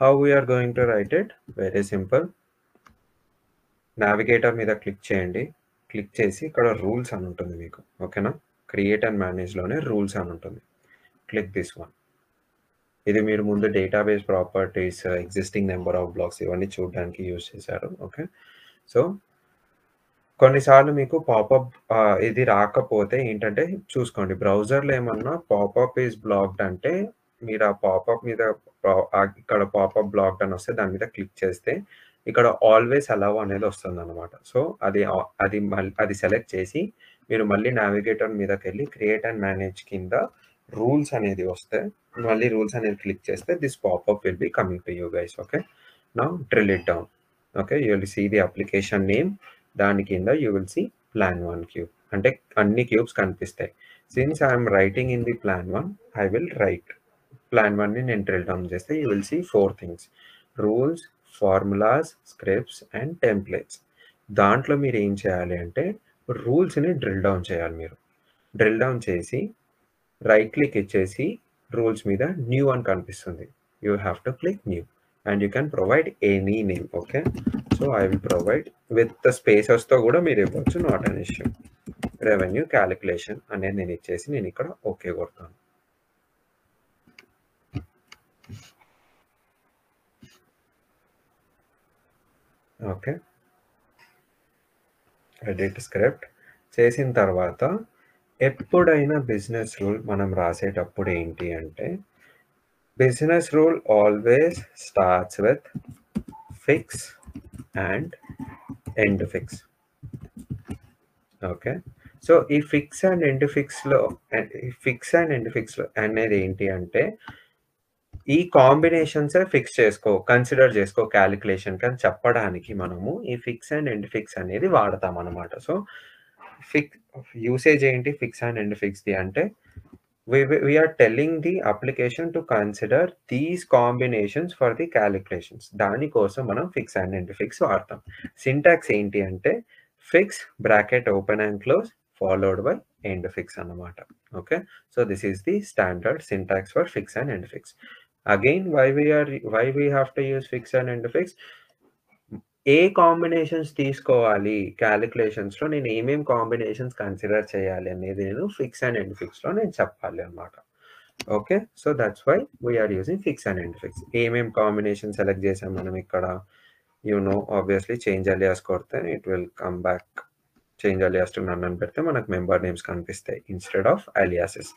How we are going to write it? Very simple. Navigator మీద click చేయండి. Click చేసి ఇక్కడ రూల్స్ అని ఉంటుంది మీకు. ఓకేనా? క్రియేట్ అండ్ మేనేజ్‌లోనే రూల్స్ అని ఉంటుంది. Click this one. ఇది మీరు ముందు database properties, existing number of blacks ఇవన్నీ చూడడానికి యూజ్ చేశారు. ఓకే. సో, కొన్నిసార్లు మీకు పాపప్ ఇది రాకపోతే ఏంటంటే చూసుకోండి. బ్రౌజర్‌లో ఏమన్నా పాపప్ ఈస్ బ్లాక్డ్ అంటే మీరు ఆ పాపప్ మీద ఇక్కడ పాపప్ బ్లాక్డ్ అని వస్తే దాని మీద క్లిక్ చేస్తే ఇక్కడ ఆల్వేస్ అలౌ అనేది వస్తుందన్నమాట. సో, అది సెలెక్ట్ చేసి మీరు మళ్ళీ నావిగేటర్ మీదకెళ్ళి క్రియేట్ అండ్ మేనేజ్ కింద రూల్స్ అనేది వస్తే మళ్ళీ రూల్స్ అనేది క్లిక్ చేస్తే this popup will be coming to you guys. Okay. Now drill it down. Okay. You will see the application name. దాని కింద you will see plan 1 cube. అంటే అన్ని క్యూబ్స్ కనిపిస్తాయి. Since I'm writing in the plan 1 I will write. Plan 1ని నేను drill down చేస్తే you will see 4 things. Rules, formulas, scripts and templates. దాంట్లో మీరు ఏం చేయాలి అంటే రూల్స్‌ని డ్రిల్ డౌన్ చేయాలి మీరు. డ్రిల్ డౌన్ చేసి రైట్ క్లిక్ ఇచ్చేసి రూల్స్ మీద న్యూ అని కనిపిస్తుంది. You have to click new and you can provide any name. Okay. So I will provide with the స్పేసెస్‌తో కూడా మీరు ఇవ్వచ్చు. Not an issue. Revenue calculation అనేది నేను ఇచ్చేసి నేను ఇక్కడ ఓకే కొడతాను. ఓకే. ఎడిట్ స్క్రిప్ట్ చేసిన తర్వాత ఎప్పుడైనా బిజినెస్ రూల్ మనం రాసేటప్పుడు ఏంటి అంటే business rule always starts with fix and end fix. Okay. So ఈ ఫిక్స్ అండ్ ఎండ్ ఫిక్స్‌లో అనేది ఏంటి అంటే ఈ కాంబినేషన్సే కన్సిడర్ చేసుకో క్యాలిక్యులేషన్‌కి అని చెప్పడానికి మనము ఈ ఫిక్స్ అండ్ ఎండ్ ఫిక్స్ అనేది వాడతామన్నమాట. సో యూసేజ్ ఏంటి ఫిక్స్ అండ్ ఎండ్ ఫిక్స్‌ది అంటే we are telling the application to consider these combinations for the calculations. దానికోసం మనం ఫిక్స్ అండ్ ఎండ్ ఫిక్స్ వాడతాం. సింటాక్స్ ఏంటి అంటే fix bracket open and close followed by end fix అన్నమాట. Okay. So this is the standard syntax for fix and end fix. Again why we have to use fix and end fix? ఏ combinations తీసుకోవాలి క్యాలిక్యులేషన్స్‌లో నేను ఏమేం combinations consider చేయాలి అనేది నేను fix and end ఫిక్స్‌లో నేను చెప్పాలి అన్నమాట. Okay. So that's why we are using fix and end fix. ఏమేం కాంబినేషన్ సెలెక్ట్ చేసాం మనం ఇక్కడ ఆబ్వియస్లీ చేంజ్ అలియాస్ కొడితే it will come back. Change alias to none అని పెడితే మనకు మెంబర్ నేమ్స్ కనిపిస్తాయి instead of aliases.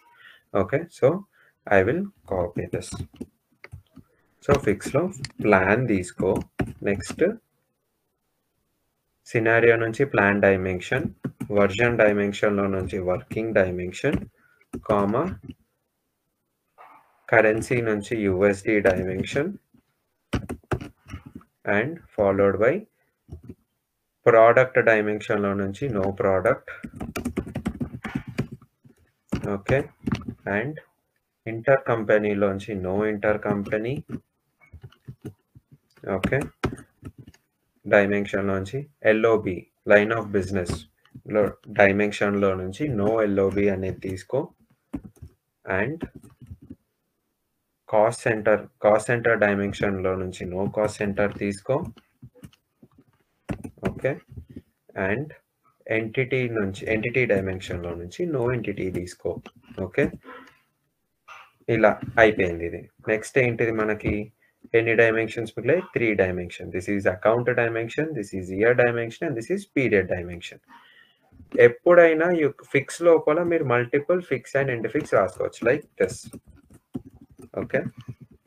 Okay. So I will copy this. So ఫిక్స్‌లో ప్లాన్ తీసుకో. నెక్స్ట్ సినారియో నుంచి ప్లాన్ డైమెన్షన్, వర్జన్ డైమెన్షన్‌లో నుంచి వర్కింగ్ డైమెన్షన్, కామా కరెన్సీ నుంచి USD dimension and followed by product డైమెన్షన్‌లో నుంచి no product. Okay. And inter కంపెనీలోంచి no inter company. Okay. డైమెన్షన్‌లోంచి ఎల్ఓబి లైన్ ఆఫ్ బిజినెస్‌లో డైమెన్షన్‌లో నుంచి నో ఎల్ఓబి అనేది తీసుకో. అండ్ కాస్ట్ సెంటర్ డైమెన్షన్‌లో నుంచి నో కాస్ట్ సెంటర్ తీసుకో. ఓకే. అండ్ ఎంటిటీ డైమెన్షన్‌లో నుంచి నో ఎంటిటీ తీసుకో. ఓకే. ఇలా అయిపోయింది ఇది. నెక్స్ట్ ఏంటిది మనకి ఎన్ని డైమెన్షన్స్ మిగిలాయి? 3 dimension. This is account dimension, this is year dimension and this is period dimension. ఎప్పుడైనా ఫిక్స్ లోపల మీరు multiple fix and end fix రాసుకోవచ్చు లైక్ దిస్. ఓకే.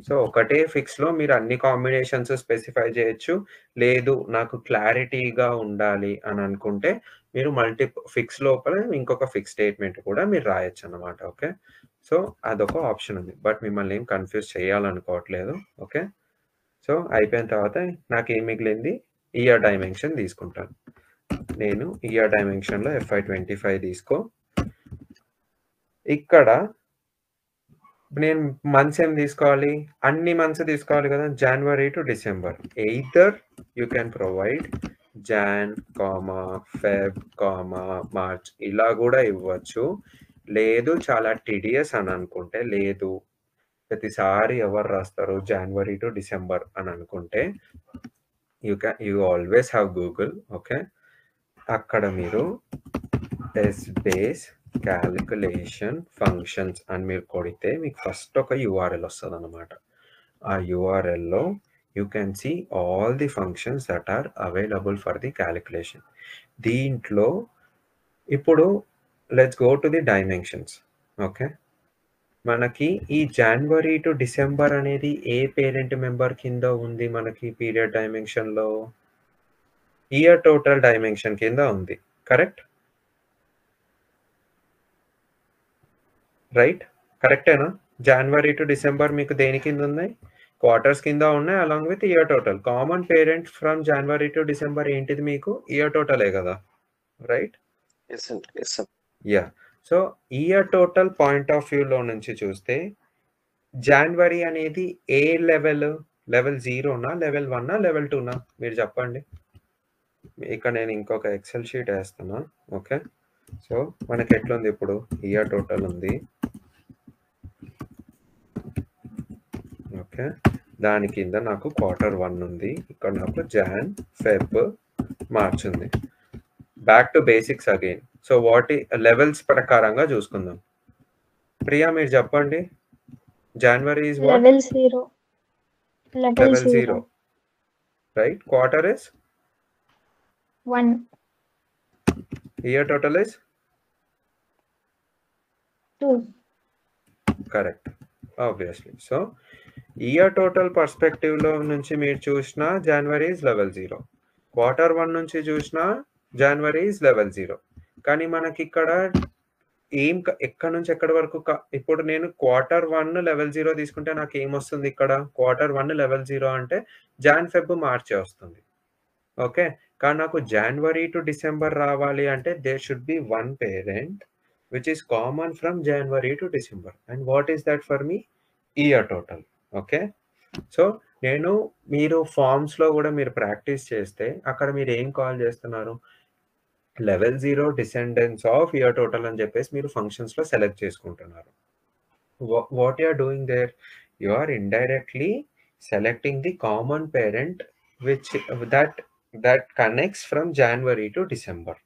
సో ఒకటే ఫిక్స్‌లో మీరు అన్ని కాంబినేషన్స్ స్పెసిఫై చేయొచ్చు. లేదు నాకు క్లారిటీగా ఉండాలి అని అనుకుంటే మీరు ఫిక్స్ లోపల ఇంకొక ఫిక్స్ స్టేట్మెంట్ కూడా మీరు రాయొచ్చు అన్నమాట. ఓకే. సో అదొక ఆప్షన్ ఉంది. బట్ మిమ్మల్ని ఏం కన్‌ఫ్యూజ్ చేయాలనుకోవట్లేదు. ఓకే. సో అయిపోయిన తర్వాత నాకేం మిగిలింది ఇయర్ డైమెన్షన్ తీసుకుంటాను. నేను ఇయర్ డైమెన్షన్‌లో FY25 తీసుకో. ఇక్కడ నేను మంత్స్ ఏం తీసుకోవాలి? అన్ని మంత్స్ తీసుకోవాలి కదా! January to December. Either you can provide Jan, Feb, March ఇలా కూడా ఇవ్వచ్చు. లేదు చాలా టీడీఎస్ అని అనుకుంటే లేదు ప్రతిసారి ఎవరు రాస్తారు జనవరి టు డిసెంబర్ అని అనుకుంటే you always have Google. Okay, అక్కడ మీరు బేస్ క్యాలిక్యులేషన్ ఫంక్షన్స్ అని మీరు కొడితే మీకు ఫస్ట్ ఒక యూఆర్ఎల్ వస్తుంది అనమాట. ఆ యూఆర్ఎల్లో you can see all the functions that are available for the calculation. దీంట్లో ఇప్పుడు let's go to the dimensions. Okay, మనకి ఈ జనవరి టు డిసెంబర్ అనేది ఏ పేరెంట్ మెంబర్ కింద ఉంది? మనకి పీరియడ్ డైమెన్షన్లో ఇయర్ టోటల్ డైమెన్షన్ కింద ఉంది. కరెక్ట్? రైట్, కరెక్టేనా? జనవరి టు డిసెంబర్ మీకు దేని కింద ఉన్నాయి? క్వార్టర్స్ కింద ఉన్నాయి along with year total. Common parent from January to December ఏంటిది మీకు? ఇయర్ టోటలే కదా, right? Ya. So year total point of వ్యూలో నుంచి చూస్తే జనవరి అనేది ఏ లెవెల్? లెవెల్ 0నా, లెవెల్ 1నా, లెవెల్ 2నా? మీరు చెప్పండి. ఇక్కడ నేను ఇంకొక ఎక్సెల్ షీట్ వేస్తున్నా. ఓకే, సో మనకి ఎట్లుంది ఇప్పుడు? ఇయర్ టోటల్ ఉంది. ఓకే, దాని కింద నాకు Q1 ఉంది. ఇక్కడ నాకు జాన్, ఫెబ్, మార్చ్ ఉంది. Back to basics again. So వాటి లెవెల్స్ ప్రకారంగా చూసుకుందాం. ప్రియా మీరు చెప్పండి. జనవరి is what? Level 0. Level 0. Right. Quarter is 1. Year total is 2. correct, obviously. So year total perspective లో నుంచి మీరు చూసిన జనవరి is level 0. Q1 నుంచి చూసిన జనవరి is level 0. కానీ మనకి ఇక్కడ ఎక్కడ నుంచి ఎక్కడి వరకు? ఇప్పుడు నేను Q1 లెవెల్ 0 తీసుకుంటే నాకు ఏమొస్తుంది? ఇక్కడ Q1 లెవెల్ 0 అంటే జాన్, ఫెబ్, మార్చే వస్తుంది. ఓకే, కానీ నాకు జనవరి టు డిసెంబర్ రావాలి అంటే there should be one parent which is common from January to December. And what is that for me? Year total. Okay, so మీరు ఫార్మ్స్లో కూడా మీరు ప్రాక్టీస్ చేస్తే అక్కడ మీరు ఏం కాల్ చేస్తున్నారు? Level 0 descendants of year total అని చెప్పేసి మీరు ఫంక్షన్స్లో సెలెక్ట్ చేసుకుంటున్నారు. What you are doing there? You are indirectly selecting the common parent which that connects from January to December.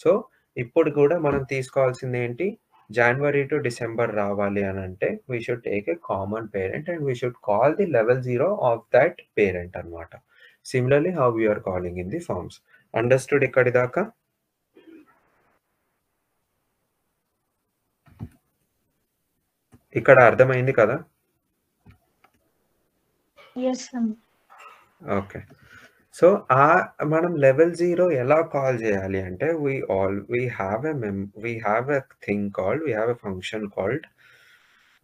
So ఇప్పుడు కూడా మనం తీసుకోవాల్సింది ఏంటి? జనవరి టు డిసెంబర్ రావాలి అని అంటే we should take a common parent and we should call the level 0 of that parent అనమాట. Similarly how you are calling in the forms. Understood ఇక్కడి దాకా? ఇక్కడ అర్థమైంది కదా? Yes, sir. ఓకే, సో మనం లెవెల్ 0 ఎలా కాల్ చేయాలి అంటే we have a thing called, we have a function called,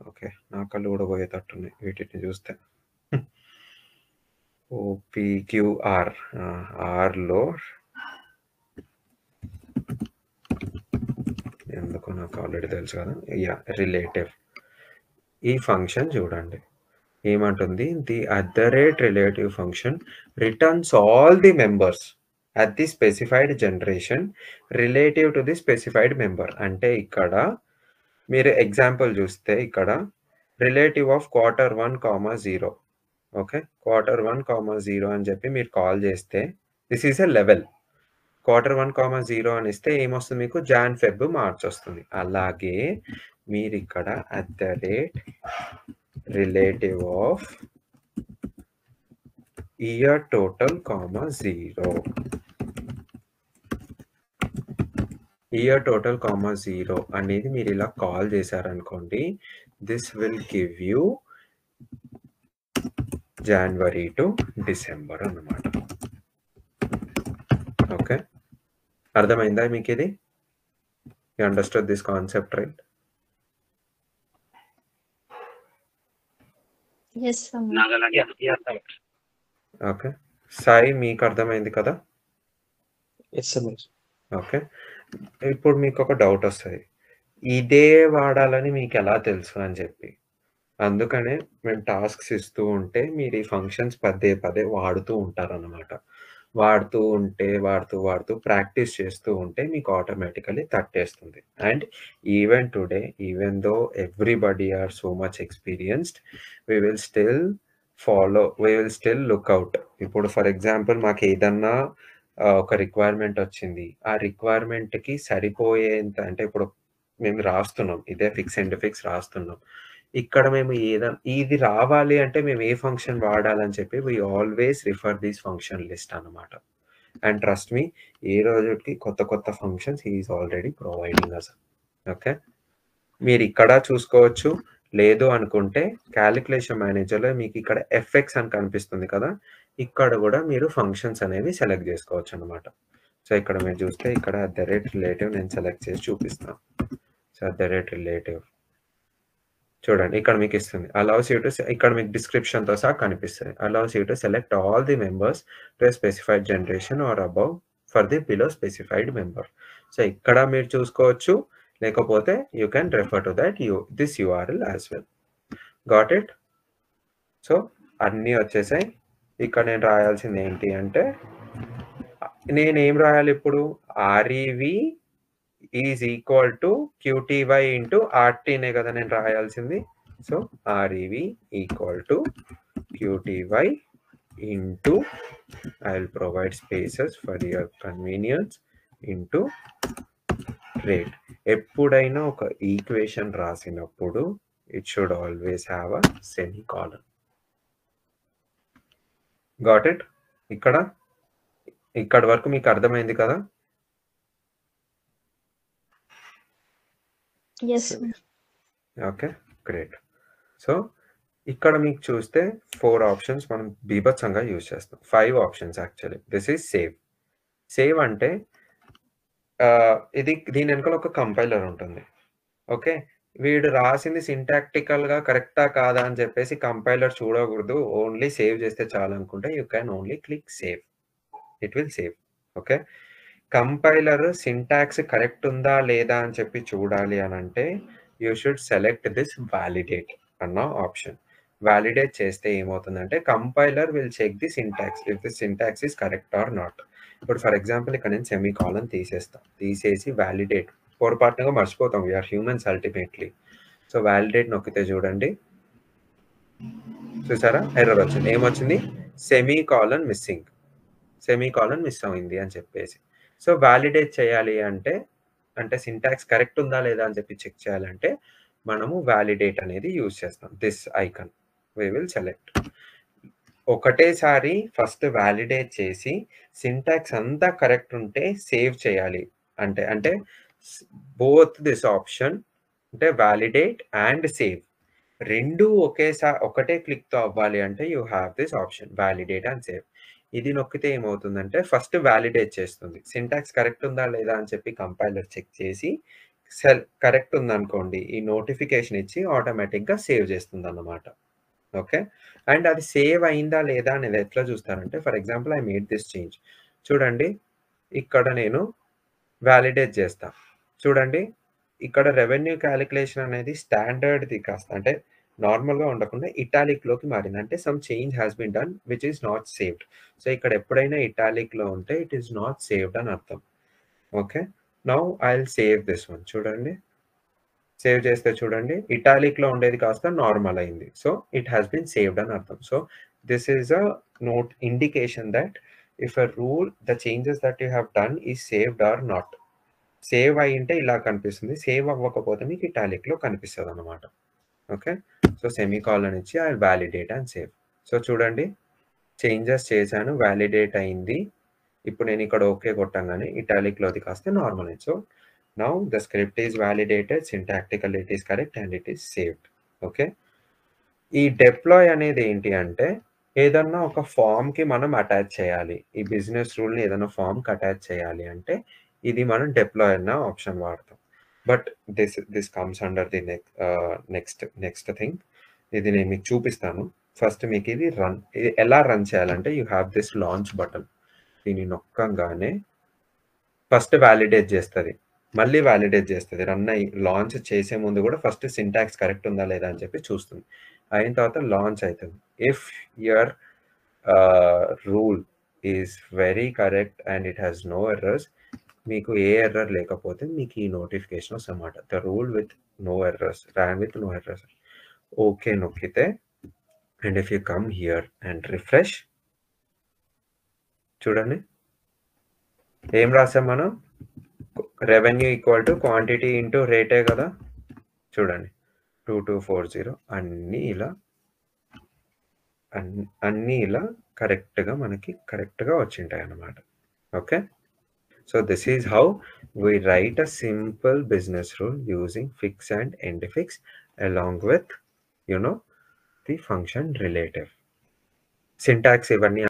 okay నా కళ్ళు కూడా పోయేటట్టున్నాయి వీటిని చూస్తే. OPQR, ఆర్లో ఎందుకు నాకు ఆల్రెడీ తెలుసు కదా. Yeah, relative. ఈ ఫంక్షన్ చూడండి ఏమంటుంది? The @relative function returns all the members at the specified generation relative to the specified member. అంటే ఇక్కడ మీరు ఎగ్జాంపుల్ చూస్తే ఇక్కడ relative of Q1, 0. Okay, Q1, 0 అని చెప్పి మీరు కాల్ చేస్తే this is a level. Q1, 0 అని ఇస్తే ఏమొస్తుంది మీకు? జాన్, ఫెబ్, మార్చ్ వస్తుంది. అలాగే మీరు ఇక్కడ relative of year total, 0. Year total, 0 అనేది మీరు ఇలా కాల్ చేశారనుకోండి, this will give you January to December అన్నమాట. ఓకే, అర్థమైందా మీకు ఇది? You understood this concept, right? Yes, sir. Okay, Sai మీకు అర్థమైంది కదా? Yes, sir. ఓకే, ఇప్పుడు మీకు ఒక డౌట్ వస్తుంది, ఇదే వాడాలని మీకు ఎలా తెలుసు అని చెప్పి. అందుకనే మేము టాస్క్స్ ఇస్తూ ఉంటే మీరు ఈ ఫంక్షన్స్ పదే పదే వాడుతూ ఉంటారన్నమాట. వాడుతూ వాడుతూ ప్రాక్టీస్ చేస్తూ ఉంటే మీకు ఆటోమేటికల్లీ తట్టేస్తుంది. And even today, even though everybody are so much experienced, we will still look out. ఇప్పుడు ఫర్ ఎగ్జాంపుల్ మాకేదన్నా ఒక రిక్వైర్మెంట్ వచ్చింది. ఆ రిక్వైర్మెంట్‌కి సరిపోయేంత అంటే ఇప్పుడు మేము రాస్తున్నాం. ఇదే ఫిక్స్ అండ్ ఫిక్స్ రాస్తున్నాం. ఇక్కడ మేము ఇది రావాలి అంటే మేము ఏ ఫంక్షన్ వాడాలని చెప్పి we always refer this function list అన్నమాట. అండ్ ట్రస్ట్ మీ, ఈ రోజుకి కొత్త functions he is already providing us. Okay. మీరు ఇక్కడ చూసుకోవచ్చు. లేదు అనుకుంటే కాలిక్యులేషన్ మేనేజర్‌లో మీకు ఇక్కడ ఎఫ్ఎక్స్ అని కనిపిస్తుంది కదా! ఇక్కడ కూడా మీరు ఫంక్షన్స్ అనేవి సెలెక్ట్ చేసుకోవచ్చు అన్నమాట. సో ఇక్కడ మీరు చూస్తే ఇక్కడ @రిలేటివ్ నేను సెలెక్ట్ చేసి చూపిస్తాను. సో @రిలేటివ్ చూడండి ఇక్కడ మీకు ఇస్తుంది. అలౌస్ యూ టు ఇక్కడ మీకు డిస్క్రిప్షన్‌తో సహా కనిపిస్తది. Allows you to select all the members to a specified generation or above for the below specified member. So ఇక్కడ మీరు చూసుకోవచ్చు. లేకపోతే you can refer to this URL as well. Got it? So అన్నీ వచ్చేసాయి. ఇక్కడ నేను రాయాల్సింది ఏంటి అంటే నేనేం రాయాలి ఇప్పుడు? REV is equal to QTY into ఆర్‌టీనే కదా నేను రాయాల్సింది. So REV equal to QTY into I will provide spaces for your convenience into rate. ఎప్పుడైనా ఒక ఈక్వేషన్ రాసినప్పుడు it should always have a semicolon. Got it? ఇక్కడ వరకు మీకు అర్థమైంది కదా? Yes. Okay, great. సో ఇక్కడ మీకు చూస్తే 4 ఆప్షన్స్ మనం బీభత్సంగా యూజ్ చేస్తాం. 5 options actually. This is save. Save అంటే దీని వెనకాల ఒక కంపైలర్ ఉంటుంది. ఓకే. వీడు రాసింది సింటాక్టికల్‌గా కరెక్టా కాదా అని చెప్పేసి కంపైలర్ చూడకూడదు. ఓన్లీ సేవ్ చేస్తే చాలనుకుంటే you can only click save. It will save. Okay. Compiler syntax correct ఉందా లేదా అని చెప్పి చూడాలి అనంటే you should select this validate అన్న ఆప్షన్. వాలిడేట్ చేస్తే ఏమవుతుందంటే compiler will check the syntax if the syntax is correct or not. ఇప్పుడు ఫర్ ఎగ్జాంపుల్ ఇక్కడ నేను సెమీకోలన్ తీసేసి వాలిడేట్ పొరపాటుగా మర్చిపోతాం. We are humans ultimately. So validate నొక్కితే చూడండి, చూసారా ఎర్రర్ వచ్చింది. ఏమొచ్చింది? సెమీకోలన్ మిస్ అయింది అని చెప్పేసి. సో వాలిడేట్ చేయాలి అంటే సింటాక్స్ కరెక్ట్ ఉందా లేదా అని చెప్పి చెక్ చేయాలంటే మనము వాలిడేట్ అనేది యూజ్ చేస్తాం. This icon we will select. ఒకటేసారి ఫస్ట్ వాలిడేట్ చేసి సింటాక్స్ అంతా కరెక్ట్ ఉంటే సేవ్ చేయాలి. అంటే బోత్ దిస్ ఆప్షన్ అంటే వాలిడేట్ అండ్ సేవ్ రెండు ఒకటే క్లిక్‌తో అవ్వాలి అంటే you have this option validate and save. ఇది నొక్కితే ఏమవుతుందంటే ఫస్ట్ వాలిడేట్ చేస్తుంది. సింటాక్స్ కరెక్ట్ ఉందా లేదా అని చెప్పి కంపైలర్ చెక్ చేసి కరెక్ట్ ఉందనుకోండి ఈ నోటిఫికేషన్ ఇచ్చి ఆటోమేటిక్‌గా సేవ్ చేస్తుందన్నమాట. ఓకే. అండ్ అది సేవ్ అయిందా లేదా అనేది ఎట్లా చూస్తారంటే for example I made this change. చూడండి ఇక్కడ నేను వాలిడేట్ చేస్తా. చూడండి ఇక్కడ రెవెన్యూ క్యాలిక్యులేషన్ అనేది స్టాండర్డ్‌ది కాస్త అంటే నార్మల్‌గా ఉండకుండా ఇటాలిక్‌లోకి మారింది. అంటే some change has been done which is not saved. So ఇక్కడ ఎప్పుడైనా ఇటాలిక్‌లో ఉంటే ఇట్ ఈస్ నాట్ సేవ్డ్ అని అర్థం. Okay. Now I will save this one. చూడండి సేవ్ చేస్తే చూడండి ఇటాలిక్‌లో ఉండేది కాస్త నార్మల్ అయింది. So it has been saved అని అర్థం. So this is a note indication that if a rule the changes that you have done is saved or not. Save అయ్యింటే ఇలా కనిపిస్తుంది. సేవ్ అవ్వకపోతే మీకు ఇటాలిక్‌లో కనిపిస్తదన్నమాట. ఓకే. సో సెమీకోలన్ ఇచ్చి I validate and save. So చూడండి చేంజెస్ చేశాను, వాలిడేట్ అయింది. ఇప్పుడు నేను ఇక్కడ ఓకే కొట్టంగానే ఇటాలిక్‌లోది కాస్త నార్మల్ అయింది. So now the script is validated, syntactically it is correct and it is saved. Okay. ఈ డిప్లాయ్ అనేది ఏంటి అంటే ఏదన్నా ఒక ఫార్మ్‌కి మనం అటాచ్ చేయాలి. ఈ బిజినెస్ రూల్‌ని ఏదైనా ఫార్మ్‌కి అటాచ్ చేయాలి అంటే ఇది మనం డిప్లాయ్ అన్న ఆప్షన్ వాడతాం. But this comes under the next thing. ఇది నేను మీకు చూపిస్తాను. ఫస్ట్ మీకు ఇది ఎలా రన్ చేయాలంటే you have this launch button. దీన్ని నొక్కంగానే ఫస్ట్ వాలిడేట్ చేస్తది. మళ్ళీ వాలిడేట్ చేస్తది. లాంచ్ చేసే ముందు కూడా ఫస్ట్ సింటాక్స్ కరెక్ట్ ఉందా లేదా అని చెప్పి చూస్తుంది. అయిన తర్వాత లాంచ్ అవుతుంది. If your rule is very correct and it has no errors, మీకు ఏ ఎర్రర్ లేకపోతే మీకు ఈ నోటిఫికేషన్ వస్తుందన్నమాట. The rule with no errors, ran with no errors. Okay నొక్కితే and if you come here and refresh, చూడండి ఏం రాసాం మనం, revenue equal to quantity into రేటే కదా. చూడండి 2240 అన్నీ ఇలా కరెక్ట్గా మనకి కరెక్ట్గా వచ్చింటాయి అన్నమాట. Okay, so this is how we write a simple business rule using fix and end fix along with the function relative. Syntax ఇవన్నీ